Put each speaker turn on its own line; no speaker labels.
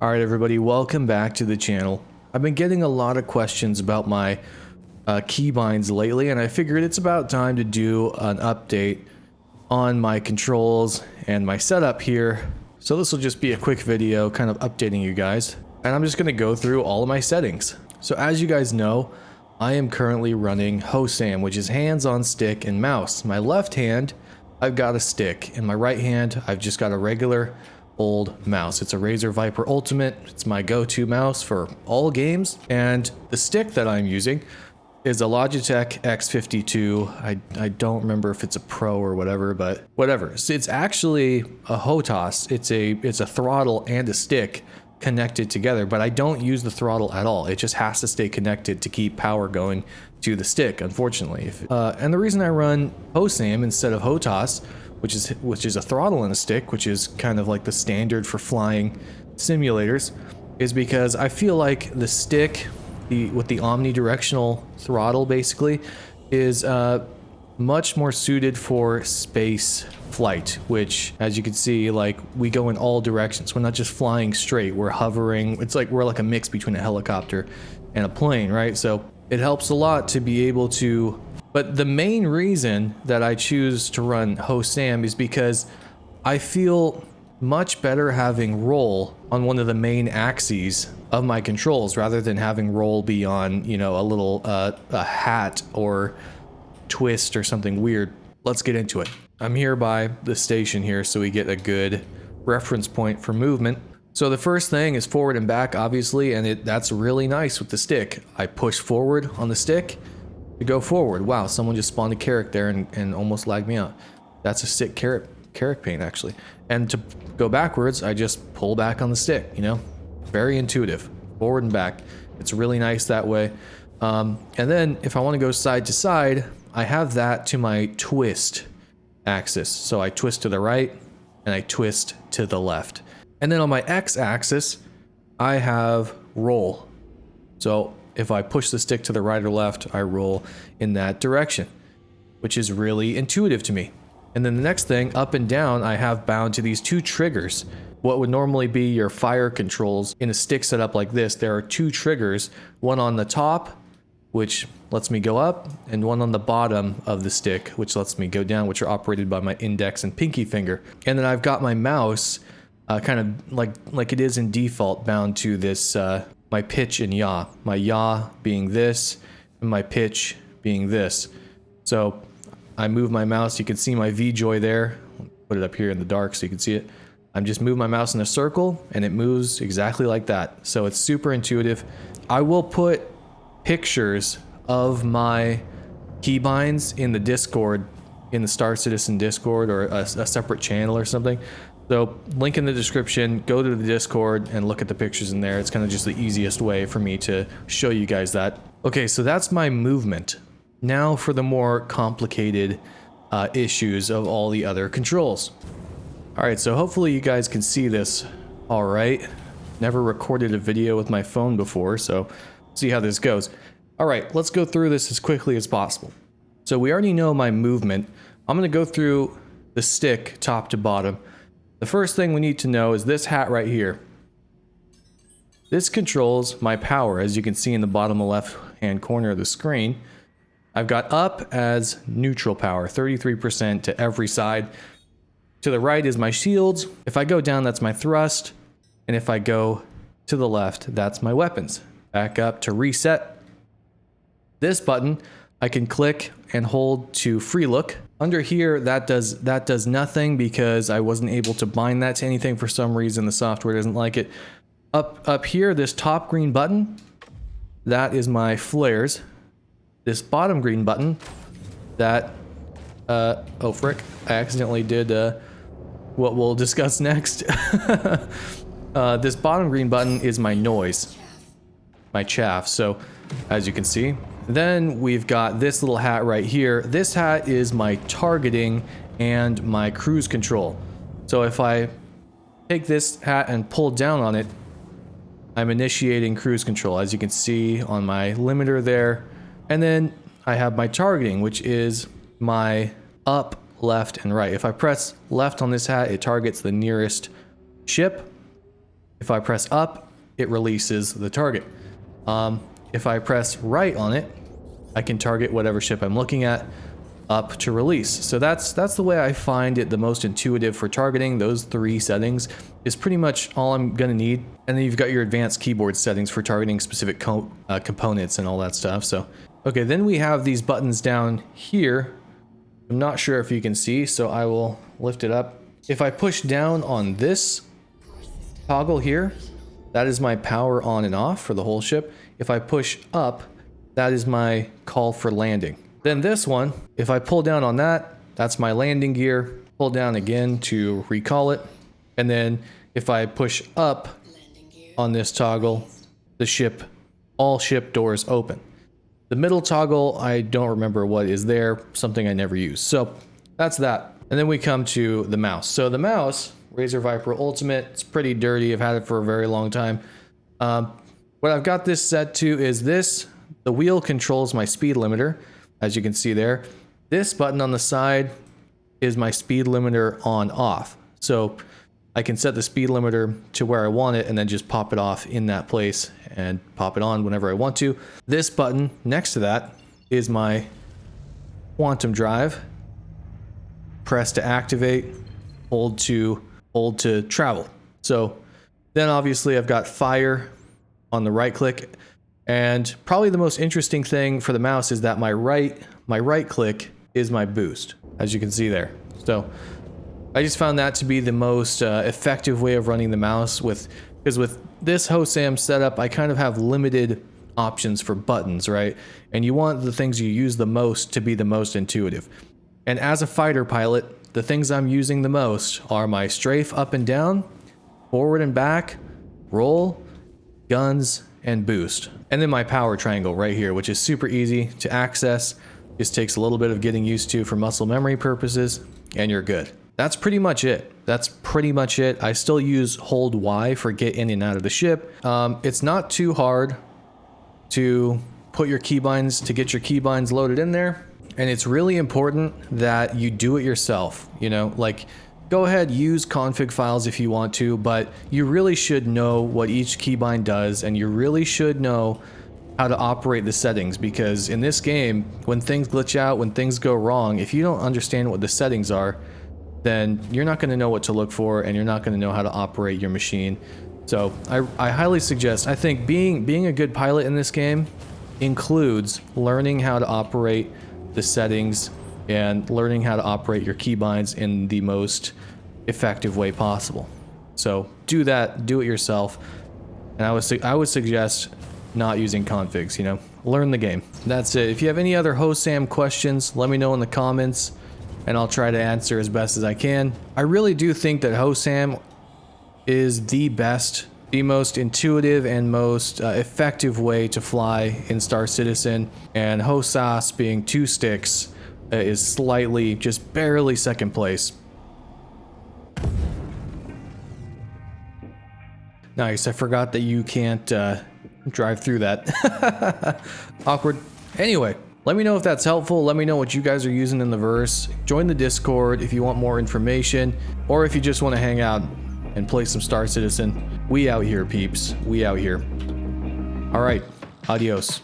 Alright everybody, welcome back to the channel. I've been getting a lot of questions about my keybinds lately, and I figured it's about time to do an update on my controls and my setup here. So this will just be a quick video kind of updating you guys, and I'm just going to go through all of my settings. So as you guys know, I am currently running HOSAM, which is hands on stick and mouse. My left hand, I've got a stick. In my right hand, I've just got a regular old mouse. It's a Razer Viper Ultimate. It's my go-to mouse for all games. And the stick that I'm using is a Logitech X52. I don't remember if it's a Pro or whatever, but whatever. So it's actually a HOTAS. It's a throttle and a stick connected together, but I don't use the throttle at all. It just has to stay connected to keep power going to the stick, unfortunately. And the reason I run HOSAM instead of HOTAS, which is a throttle and a stick, which is kind of like the standard for flying simulators, is because I feel like the stick, with the omnidirectional throttle basically, is much more suited for space flight, which, as you can see, like, we go in all directions. We're not just flying straight, we're hovering. It's like we're like a mix between a helicopter and a plane, right? So it helps a lot to be able to. But the main reason that I choose to run HOSAM is because I feel much better having roll on one of the main axes of my controls rather than having roll be on, you know, a little a hat or twist or something weird. Let's get into it. I'm here by the station here, so we get a good reference point for movement. So the first thing is forward and back, obviously, and that's really nice with the stick. I push forward on the stick to go forward. Wow, someone just spawned a carrot there and almost lagged me out. That's a sick carrot paint, actually. And to go backwards, I just pull back on the stick, you know? Very intuitive, forward and back. It's really nice that way. And then if I want to go side to side, I have that to my twist axis. So I twist to the right and I twist to the left. And then on my X axis, I have roll. So if I push the stick to the right or left, I roll in that direction, which is really intuitive to me. And then the next thing, up and down, I have bound to these two triggers. What would normally be your fire controls in a stick setup like this, there are two triggers, one on the top, which lets me go up, and one on the bottom of the stick, which lets me go down, which are operated by my index and pinky finger. And then I've got my mouse kind of like it is in default, bound to this my pitch and yaw. My yaw being this, and my pitch being this. So I move my mouse, you can see my V-joy there. Put it up here in the dark so you can see it. I'm just moving my mouse in a circle and it moves exactly like that. So it's super intuitive. I will put pictures of my keybinds in the Discord, in the Star Citizen Discord, or a separate channel or something. So link in the description, go to the Discord and look at the pictures in there. It's kind of just the easiest way for me to show you guys that. Okay, so that's my movement. Now for the more complicated issues of all the other controls. All right, so hopefully you guys can see this all right. Never recorded a video with my phone before, so see how this goes. All right, let's go through this as quickly as possible. So we already know my movement. I'm gonna go through the stick top to bottom. The first thing we need to know is this hat right here. This controls my power, as you can see in the bottom left-hand corner of the screen. I've got up as neutral power, 33% to every side. To the right is my shields. If I go down, that's my thrust. And if I go to the left, that's my weapons. Back up to reset. This button, I can click and hold to free look. Under here, that does nothing because I wasn't able to bind that to anything for some reason. The software doesn't like it. Up here, this top green button, that is my flares. This bottom green button, that, oh frick, I accidentally did what we'll discuss next. This bottom green button is my noise, my chaff. So as you can see, then we've got this little hat right here. This hat is my targeting and my cruise control. So if I take this hat and pull down on it, I'm initiating cruise control, as you can see on my limiter there. And then I have my targeting, which is my up, left, and right. If I press left on this hat, it targets the nearest ship. If I press up, it releases the target. If I press right on it, I can target whatever ship I'm looking at. Up to release. So that's the way I find it the most intuitive for targeting. Those 3 settings is pretty much all I'm gonna need. And then you've got your advanced keyboard settings for targeting specific components and all that stuff. So okay, then we have these buttons down here. I'm not sure if you can see, so I will lift it up. If I push down on this toggle here, that is my power on and off for the whole ship. If I push up, that is my call for landing. Then this one, if I pull down on that, that's my landing gear. Pull down again to recall it. And then if I push up on this toggle, all ship doors open. The middle toggle, I don't remember what is there, something I never use. So that's that. And then we come to the mouse. So the mouse, Razer Viper Ultimate, it's pretty dirty. I've had it for a very long time. What I've got this set to is this. The wheel controls my speed limiter. As you can see there, this button on the side is my speed limiter on off. So I can set the speed limiter to where I want it and then just pop it off in that place and pop it on whenever I want to. This button next to that is my quantum drive. Press to activate, hold to travel. So then obviously I've got fire on the right click. And probably the most interesting thing for the mouse is that my right click is my boost, as you can see there. So I just found that to be the most effective way of running the mouse because with this HOSAM setup, I kind of have limited options for buttons, right? And you want the things you use the most to be the most intuitive. And as a fighter pilot, the things I'm using the most are my strafe up and down, forward and back, roll, guns, and boost. And then my power triangle right here, which is super easy to access. Just takes a little bit of getting used to for muscle memory purposes, and you're good. That's pretty much it. I still use hold Y for get in and out of the ship. It's not too hard to put your keybinds, to get your keybinds loaded in there. And it's really important that you do it yourself. You know, like, go ahead, use config files if you want to, but you really should know what each keybind does, and you really should know how to operate the settings, because in this game, when things glitch out, when things go wrong, if you don't understand what the settings are, then you're not going to know what to look for, and you're not going to know how to operate your machine. So I highly suggest, I think being a good pilot in this game includes learning how to operate the settings and learning how to operate your keybinds in the most effective way possible. So do that, do it yourself. And I would suggest not using configs, you know, learn the game. That's it. If you have any other HOSAM questions, let me know in the comments and I'll try to answer as best as I can. I really do think that HOSAM is the best, the most intuitive and most effective way to fly in Star Citizen, and HOSAS being 2 sticks is slightly, just barely second place. Nice, I forgot that you can't drive through that. Awkward. Anyway, let me know if that's helpful. Let me know what you guys are using in the verse. Join the Discord if you want more information, or if you just want to hang out and play some Star Citizen. We out here, peeps. We out here. All right, adios.